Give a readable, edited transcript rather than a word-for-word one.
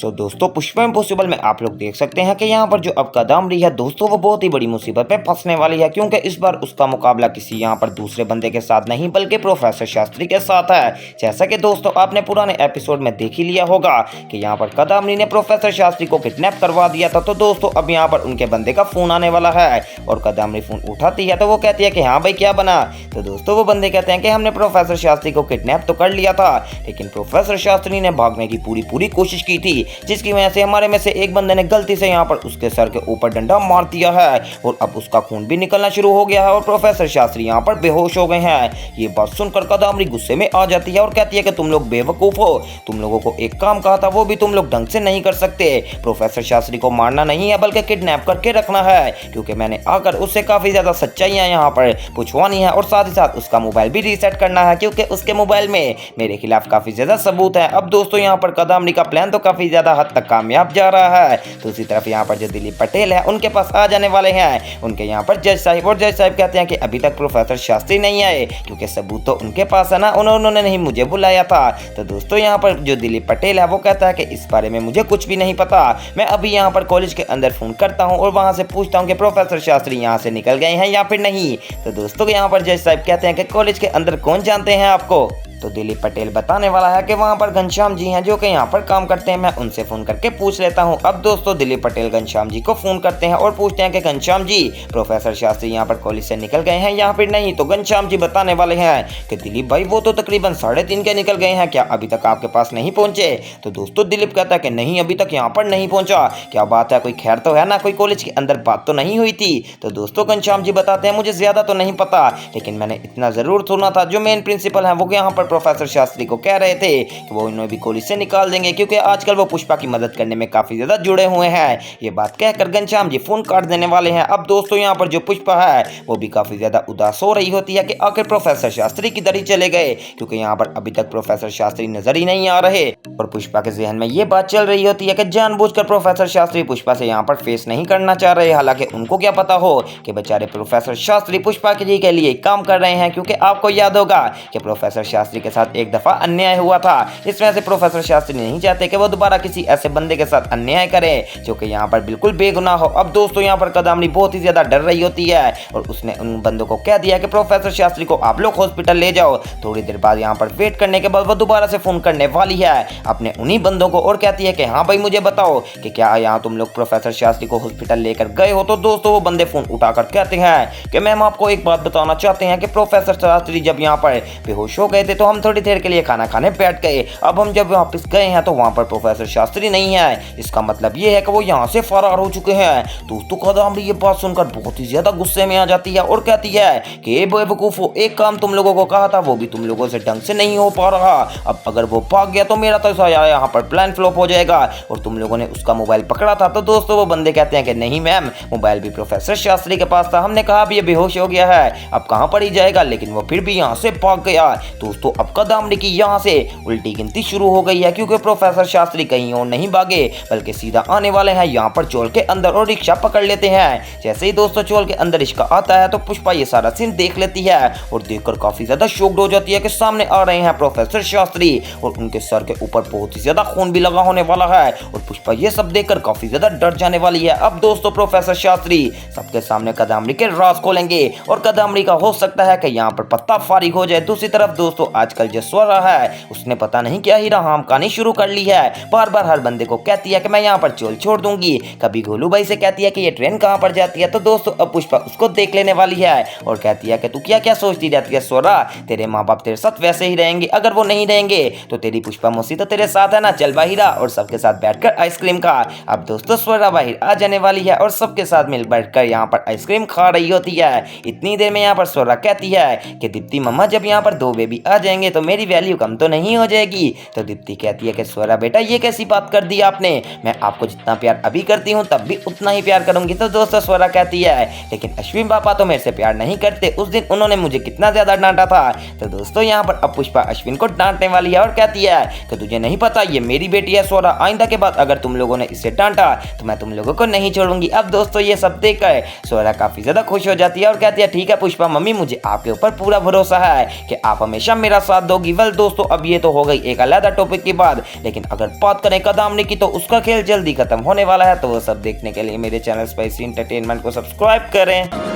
दोस्तों पुष्पा इम्पॉसिबल में आप लोग देख सकते हैं कि यहाँ पर जो अब कदमरी है दोस्तों वो बहुत ही बड़ी मुसीबत में फंसने वाली है, क्योंकि इस बार उसका मुकाबला किसी यहाँ पर दूसरे बंदे के साथ नहीं बल्कि प्रोफेसर शास्त्री के साथ है। जैसा कि दोस्तों आपने पुराने एपिसोड में देख ही लिया होगा कि यहाँ पर कदमरी ने प्रोफेसर शास्त्री को किडनैप करवा दिया था। तो दोस्तों अब यहाँ पर उनके बंदे का फोन आने वाला है और कदमरी फोन उठाती है तो वो कहती है कि हाँ भाई क्या बना। तो दोस्तों वो बंदे कहते हैं कि हमने प्रोफेसर शास्त्री को किडनैप तो कर लिया था, लेकिन प्रोफेसर शास्त्री ने भागने की पूरी कोशिश की थी, जिसकी वजह से हमारे में से एक बंदे ने गलती से यहाँ पर उसके सर के ऊपर डंडा मार दिया है और अब उसका खून भी निकलना शुरू हो गया है और प्रोफेसर शास्त्री यहाँ पर बेहोश हो गए हैं। ये बात सुनकर कदमरी गुस्से में आ जाती है और कहती है कि तुम लोग बेवकूफ हो, तुम लोगों को एक काम कहा था वो भी तुम लोग ढंग से नहीं कर सकते। प्रोफेसर शास्त्री को मारना नहीं है बल्कि किडनैप करके रखना है, क्योंकि मैंने आकर उससे काफी ज्यादा सच्चाइयां यहाँ पर पूछवानी है और साथ ही साथ उसका मोबाइल भी रीसेट करना है, क्योंकि उसके मोबाइल में मेरे खिलाफ काफी ज्यादा सबूत है। अब दोस्तों यहाँ पर कदमरी का प्लान तो काफी ज्यादा हद तक कामयाब जा रहा है। दूसरी तरफ यहाँ पर जो दिलीप पटेल है उनके पास आ जाने वाले हैं उनके यहाँ पर जज साहिब, और जज साहिब कहते हैं कि अभी तक प्रोफेसर शास्त्री नहीं आए, क्योंकि सबूत तो उनके पास है ना, उन्होंने नहीं मुझे बुलाया था। तो दोस्तों यहाँ पर जो दिलीप पटेल है वो कहता है कि इस बारे में मुझे कुछ भी नहीं पता, मैं अभी यहाँ पर कॉलेज के अंदर फोन करता हूँ और वहाँ से पूछता हूँ कि प्रोफेसर शास्त्री यहाँ से निकल गए हैं या फिर नहीं। तो दोस्तों यहाँ पर जज साहिब कहते हैं कि कॉलेज के अंदर कौन जानते हैं आपको। तो दिलीप पटेल बताने वाला है कि वहाँ पर घनश्याम जी हैं जो कि यहाँ पर काम करते हैं, मैं उनसे फ़ोन करके पूछ लेता हूँ। अब दोस्तों दिलीप पटेल घनश्याम जी को फ़ोन करते हैं और पूछते हैं कि घनश्याम जी प्रोफेसर शास्त्री यहाँ पर कॉलेज से निकल गए हैं या फिर नहीं। तो घनश्याम जी बताने वाले हैं कि दिलीप भाई वो तो तकरीबन 3:30 के निकल गए हैं, क्या अभी तक आपके पास नहीं पहुँचे। तो दोस्तों दिलीप कहता है कि नहीं अभी तक यहाँ पर नहीं पहुँचा। क्या बात है, कोई खैर तो है ना, कोई कॉलेज के अंदर बात तो नहीं हुई थी। तो दोस्तों घनश्याम जी बताते हैं मुझे ज़्यादा तो नहीं पता, लेकिन मैंने इतना ज़रूर सुना था जो मेन प्रिंसिपल है वो यहाँ पर प्रोफेसर शास्त्री को कह रहे थे कि वो इन्हें भी कॉलेज से निकाल देंगे, क्योंकि आजकल वो पुष्पा की मदद करने में काफी ज्यादा जुड़े हुए हैं। ये बात कहकर घनश्याम जी फोन काट देने वाले हैं। अब दोस्तों यहाँ पर जो पुष्पा है वो भी काफी ज्यादा उदास हो रही होती है कि आखिर प्रोफेसर शास्त्री किधर ही चले गए, क्योंकि यहाँ पर अभी तक प्रोफेसर शास्त्री नजर ही नहीं आ रहे। और पुष्पा के जहन में ये बात चल रही होती है कि जानबूझकर प्रोफेसर शास्त्री पुष्पा से यहाँ पर फेस नहीं करना चाह रहे, हालांकि उनको क्या पता हो कि बेचारे प्रोफेसर शास्त्री पुष्पा जी के लिए काम कर रहे हैं। क्योंकि आपको याद होगा कि प्रोफेसर शास्त्री के साथ एक दफा अन्याय हुआ था, इस वजह से प्रोफेसर शास्त्री नहीं चाहते कि वो दोबारा किसी ऐसे बंदे के साथ अन्याय करे जो कि यहाँ पर बिल्कुल बेगुनाह हो। अब दोस्तों यहाँ पर कदमरी बहुत ही ज्यादा डर रही होती है और उसने उन बंदों को कह दिया कि प्रोफेसर शास्त्री को आप लोग हॉस्पिटल ले जाओ। थोड़ी देर बाद यहाँ पर वेट करने के बाद वो दोबारा से फोन करने वाली है अपने उन्हीं बंदों को और कहती है कि हाँ भाई मुझे बताओ कि क्या यहाँ तुम लोग प्रोफेसर शास्त्री को हॉस्पिटल लेकर गए हो। तो दोस्तों वो बंदे फोन उठाकर कहते हैं कि मैम आपको एक बात बताना चाहते हैं कि प्रोफेसर शास्त्री जब यहाँ पर बेहोश हो गए थे तो हम थोड़ी देर के लिए खाना खाने बैठ गए। अब हम जब वापस गए हैं तो वहाँ पर प्रोफेसर शास्त्री नहीं है, इसका मतलब ये है कि वो यहाँ से फरार हो चुके हैं। दोस्तों कदमरी ये बात सुनकर बहुत ही ज्यादा गुस्से में आ जाती है और कहती है कि बेवकूफो, एक काम तुम लोगों को कहा था वो भी तुम लोगों से ढंग से नहीं हो पा रहा, अब अगर वो भाग गया तो मेरा तो यहाँ पर प्लान फ्लॉप हो जाएगा और तुम लोगों ने उसका मोबाइल पकड़ा था। तो दोस्तों वो बंदे कहते हैं कि नहीं मैम, मोबाइल भी प्रोफेसर शास्त्री के पास था, हमने कहा अब ये बेहोश हो गया है अब कहाँ पर ही जाएगा, लेकिन वो फिर भी यहाँ से भाग गया। दोस्तों अब कदमरी की यहाँ से उल्टी गिनती शुरू हो गई है, क्योंकि प्रोफेसर शास्त्री कहीं और नहीं भागे बल्कि सीधा आने वाले हैं यहाँ पर चोल के अंदर और रिक्शा पकड़ लेते हैं। जैसे ही दोस्तों चोल के अंदर रिक्शा आता है तो पुष्पा ये सारा सीन देख लेती है और देखकर काफी ज्यादा शॉक्ड हो जाती है कि सामने आ रहे हैं प्रोफेसर शास्त्री और उनके सर के ऊपर बहुत ही ज्यादा खून भी लगा होने वाला है और पुष्पा ये सब देखकर काफी ज्यादा डर जाने वाली है। अब दोस्तों प्रोफेसर शास्त्री सबके सामने कदमरी के राज खोलेंगे और कदमरी का हो सकता है कि यहाँ पर पत्ता फारिग हो जाए। दूसरी तरफ दोस्तों आजकल जो स्वरा है उसने पता नहीं क्या ही राम कहानी शुरू कर ली है, बार बार हर बंदे को कहती है कि मैं यहाँ पर चोल छोड़ दूंगी। कभी गोलू भाई से कहती है कि ये ट्रेन कहाँ पर जाती है। तो दोस्तों अब पुष्पा उसको देख लेने वाली है और कहती है कि तू क्या क्या सोचती रहती है स्वरा, तेरे माँ बाप तेरे साथ वैसे ही रहेंगे, अगर वो नहीं रहेंगे तो तेरी पुष्पा मौसी तो तेरे साथ है ना, चल बाहिरा और सबके साथ बैठकर आइसक्रीम खा। अब दोस्तों स्वरा बाहर आ जाने वाली है और सबके साथ मिल बैठकर यहाँ पर आइसक्रीम खा रही होती है। इतनी देर में यहाँ पर स्वरा कहती है कि दीप्ति मम्मा जब यहाँ पर 2 बेबी आ जाएंगे तो मेरी वैल्यू कम तो नहीं हो जाएगी। तो दीप्ति कहती है कि स्वरा बेटा ये कैसी बात कर दी आपने, मैं आपको जितना प्यार अभी करती हूँ तब भी उतना ही प्यार करूंगी। तो दोस्तों स्वरा कहती है लेकिन अश्विन पापा तो मेरे से प्यार नहीं करते, उस दिन उन्होंने मुझे कितना ज्यादा डांटा था। तो दोस्तों यहाँ पर अब पुष्पा अश्विन को डांटने वाली है और कहती है कि तुझे नहीं पता ये मेरी बेटी है स्वरा, आइंदा के बाद अगर तुम लोगों ने इसे डांटा तो मैं तुम लोगों को नहीं छोड़ूंगी। अब दोस्तों ये सब देखकर स्वरा काफी ज्यादा खुश हो जाती है और कहती है ठीक है पुष्पा मम्मी, मुझे आपके ऊपर पूरा भरोसा है कि आप हमेशा मेरा साथ दोगी। वेल दोस्तों, अब ये तो हो गई एक अलग टॉपिक की बात, लेकिन अगर बात करें कदामनी की तो उसका खेल जल्दी खत्म होने वाला है। तो वो सब देखने के लिए मेरे चैनल स्पाइसी एंटरटेनमेंट को सब्सक्राइब करें।